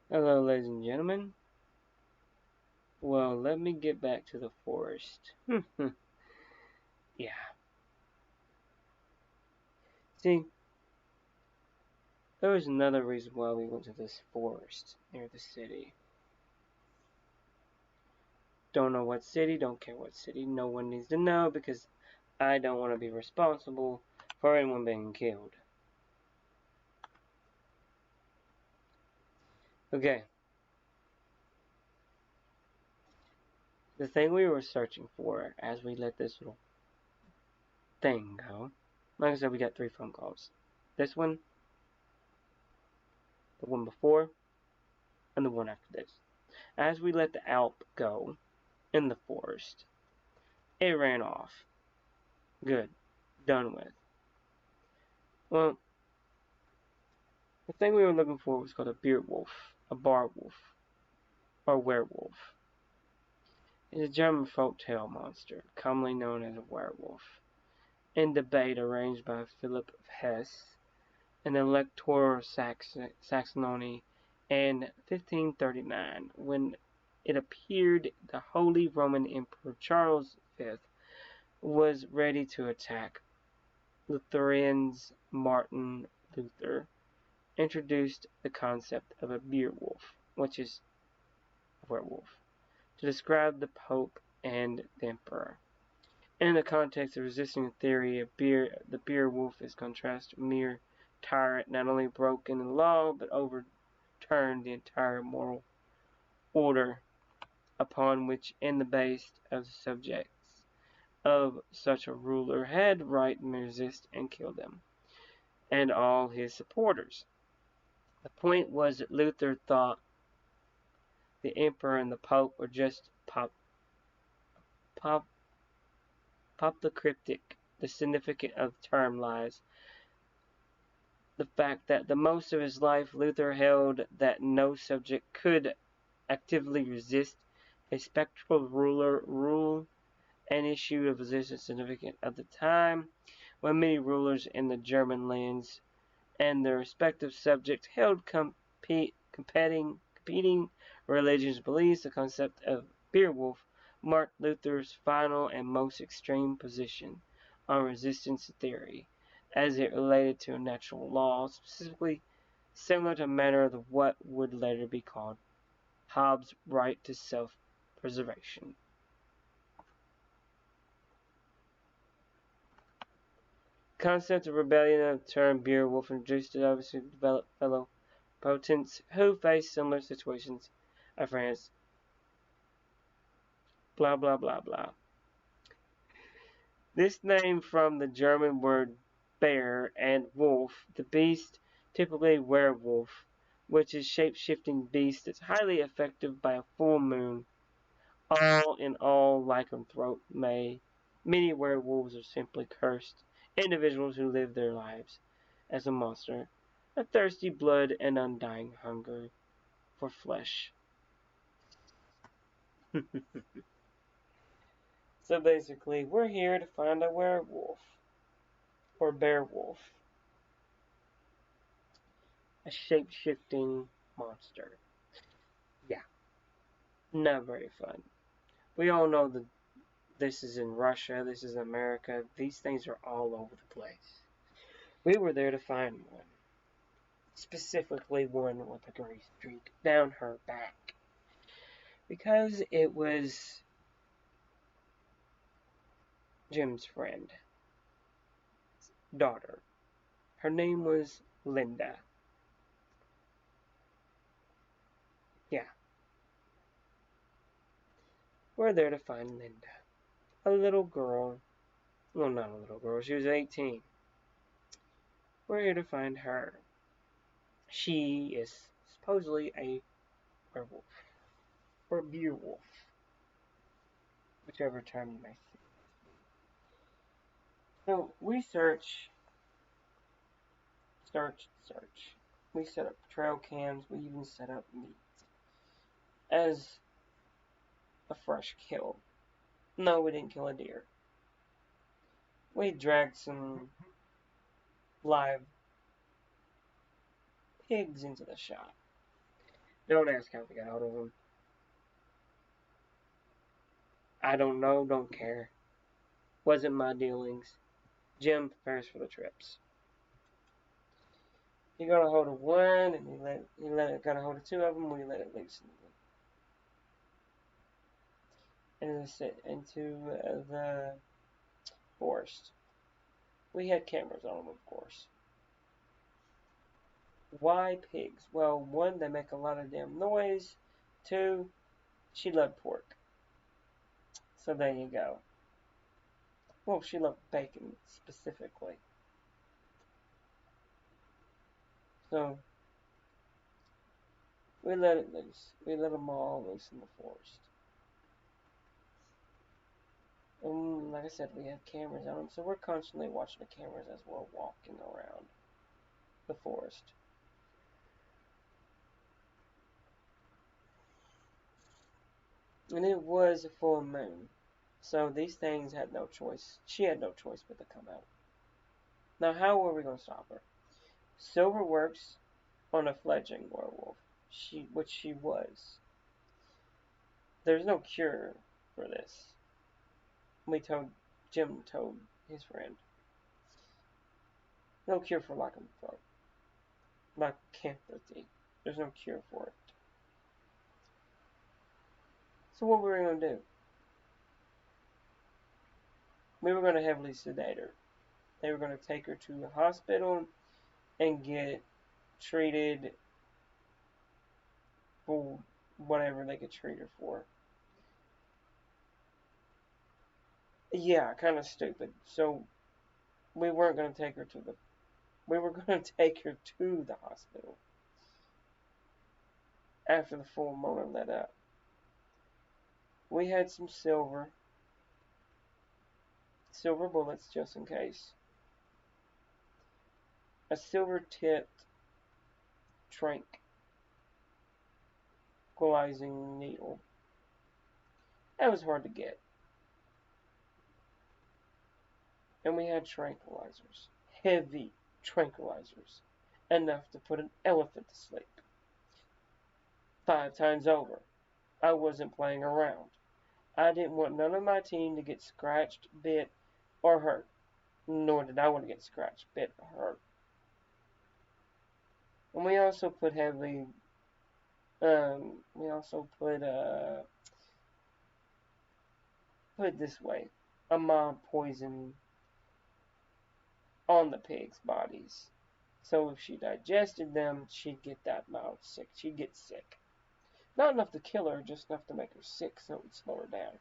Hello, ladies and gentlemen. Well, let me get back to the forest. Yeah. See, there was another reason why we went to this forest near the city. Don't know what city, don't care what city, no one needs to know because I don't want to be responsible for anyone being killed. Okay. The thing we were searching for as we let this little thing go. Like I said, we got 3 phone calls. This one, the one before, and the one after this. As we let the Alp go in the forest, it ran off. Good. Done with. Well, the thing we were looking for was called a Bärwolf, a Bärwolf, or werewolf. It's a German folk tale monster, commonly known as a werewolf. In debate arranged by Philip of Hesse in the Elector of Saxony in 1539, when it appeared the Holy Roman Emperor Charles V was ready to attack Lutherans. Martin Luther introduced the concept of a Bärwolf, which is a werewolf, to describe the Pope and the Emperor. In the context of resisting the theory, the Bärwolf is contrasted to a mere tyrant, not only broken the law, but overturned the entire moral order upon which in the base of the subjects of such a ruler had right to resist and kill them, and all his supporters. The point was that Luther thought the emperor and the pope were just pop, cryptic. The significance of the term lies the fact that the most of his life Luther held that no subject could actively resist a spectral rule, an issue of position significant at the time when many rulers in the German lands and their respective subjects held competing religious beliefs. The concept of Bärwolf marked Luther's final and most extreme position on resistance theory, as it related to natural law, specifically similar to a matter of what would later be called Hobbes' right to self-preservation. The concept of rebellion and the term Bärwolf introduced it obviously developed fellow potents who faced similar situations of France. Blah blah blah blah. This name from the German word bear and wolf, the beast, typically werewolf, which is shape-shifting beast that's highly effective by a full moon. All in all, lycanthrope many werewolves are simply cursed individuals who live their lives as a monster, a thirsty blood and undying hunger for flesh. So basically, we're here to find a werewolf or bearwolf, a shape-shifting monster. Yeah, not very fun. We all know that this is in Russia, this is America. These things are all over the place. We were there to find one, specifically one with a gray streak down her back, because it was Jim's friend, daughter. Her name was Linda. Yeah, we're there to find Linda. A little girl. Well, not a little girl. She was 18. We're here to find her. She is supposedly a werewolf. Or beer wolf. Whichever term you may see. So we search. We set up trail cams. We even set up meat as a fresh kill. No, we didn't kill a deer. We dragged some live pigs into the shop. Don't ask how we got hold of them. I don't know, don't care. Wasn't my dealings. Jim prepares for the trips. He got a hold of one, and got a hold of two of them. We let it loose and sit into the forest. We had cameras on them, of course. Why pigs? Well, one, they make a lot of damn noise. Two, she loved pork. So there you go. Well, she loved bacon specifically. So we let it loose. We let them all loose in the forest. And like I said, we had cameras on them, so we're constantly watching the cameras as we're walking around the forest. And it was a full moon. So these things had no choice. She had no choice but to come out. Now, how were we going to stop her? Silver works on a fledgling werewolf, which she was. There's no cure for this. Jim told his friend. No cure for lycanthropy. There's no cure for it. So what were we going to do? We were going to heavily sedate her. They were going to take her to the hospital and get treated for whatever they could treat her for. Yeah, kind of stupid. So we weren't going to take her to the. We were going to take her to the hospital after the full moon had let up. We had some silver bullets just in case. A silver tipped tranquilizing needle. That was hard to get. And we had tranquilizers. Heavy tranquilizers. Enough to put an elephant to sleep. 5 times over. I wasn't playing around. I didn't want none of my team to get scratched, bit, or hurt. Nor did I want to get scratched, bit, or hurt. And we also put heavily, put it this way, a mild poison on the pigs' bodies. So if she digested them, she'd get that mild sick. She'd get sick. Not enough to kill her, just enough to make her sick so it would slow her down.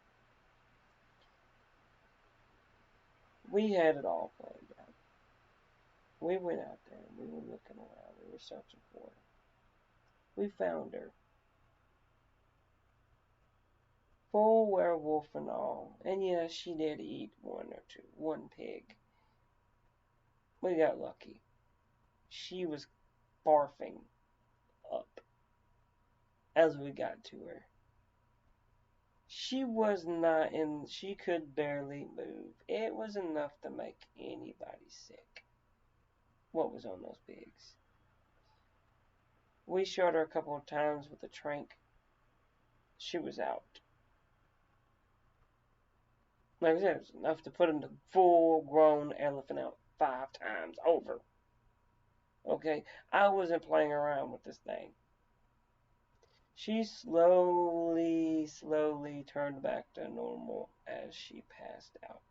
We had it all planned out. We went out there and we were looking around. We were searching for her. We found her. Full werewolf and all. And yes, she did eat one pig. We got lucky. She was barfing up as we got to her. She could barely move. It was enough to make anybody sick. What was on those pigs? We shot her a couple of times with a trank. She was out. Like I said, it was enough to put a full-grown elephant out 5 times over. Okay? I wasn't playing around with this thing. She slowly turned back to normal as she passed out.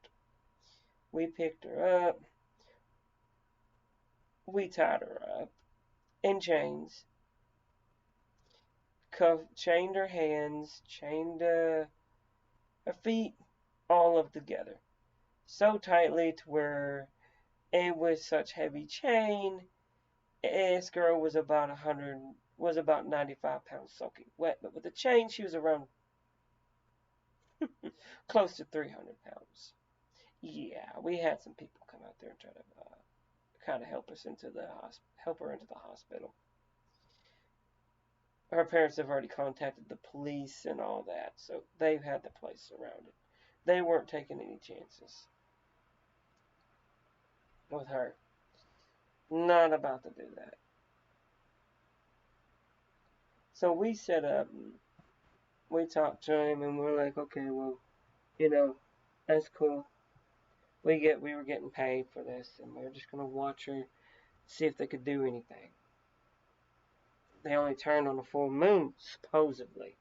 We picked her up. We tied her up in chains. Chained her hands, chained her feet, all up together. So tightly to where it was such heavy chain. This girl was about 95 pounds soaking wet, but with the chain she was around close to 300 pounds. Yeah, we had some people come out there and try to kind of help her into the hospital. Her parents have already contacted the police and all that, so they've had the place surrounded. They weren't taking any chances with her. Not about to do that. So we set up, we talked to him, and we're like, okay, well, you know, that's cool. We were getting paid for this, and we were just gonna watch her, see if they could do anything. They only turned on a full moon, supposedly.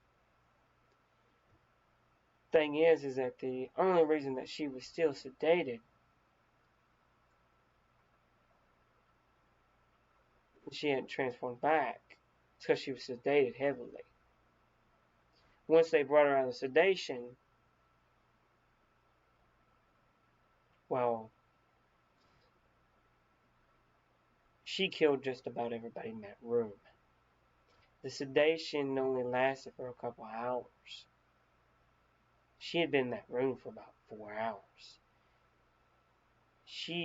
Thing is that the only reason that she was still sedated, she hadn't transformed back, is because she was sedated heavily. Once they brought her out of sedation, well, she killed just about everybody in that room. The sedation only lasted for a couple hours. She had been in that room for about 4 hours.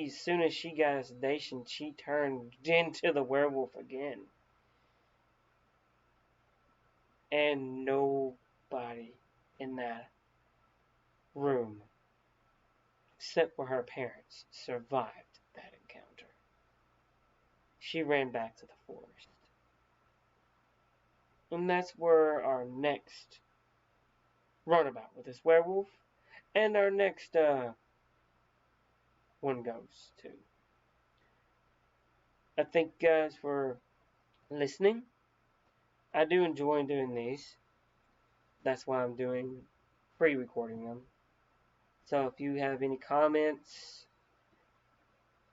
As soon as she got a sedation, she turned into the werewolf again. And nobody in that room, except for her parents, survived that encounter. She ran back to the forest. And that's where our next runabout with this werewolf and our next one goes to. I thank you guys for listening. I do enjoy doing these. That's why I'm doing pre-recording them. So if you have any comments,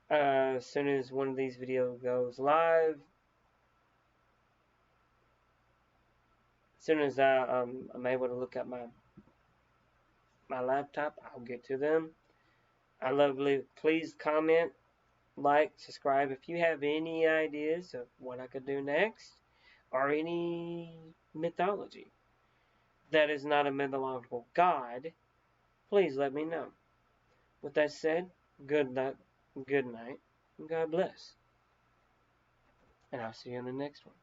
as soon as one of these videos goes live, as soon as I'm able to look at my laptop, I'll get to them. Please comment, like, subscribe. If you have any ideas of what I could do next, or any mythology that is not a mythological god, please let me know. With that said, good night, and God bless. And I'll see you in the next one.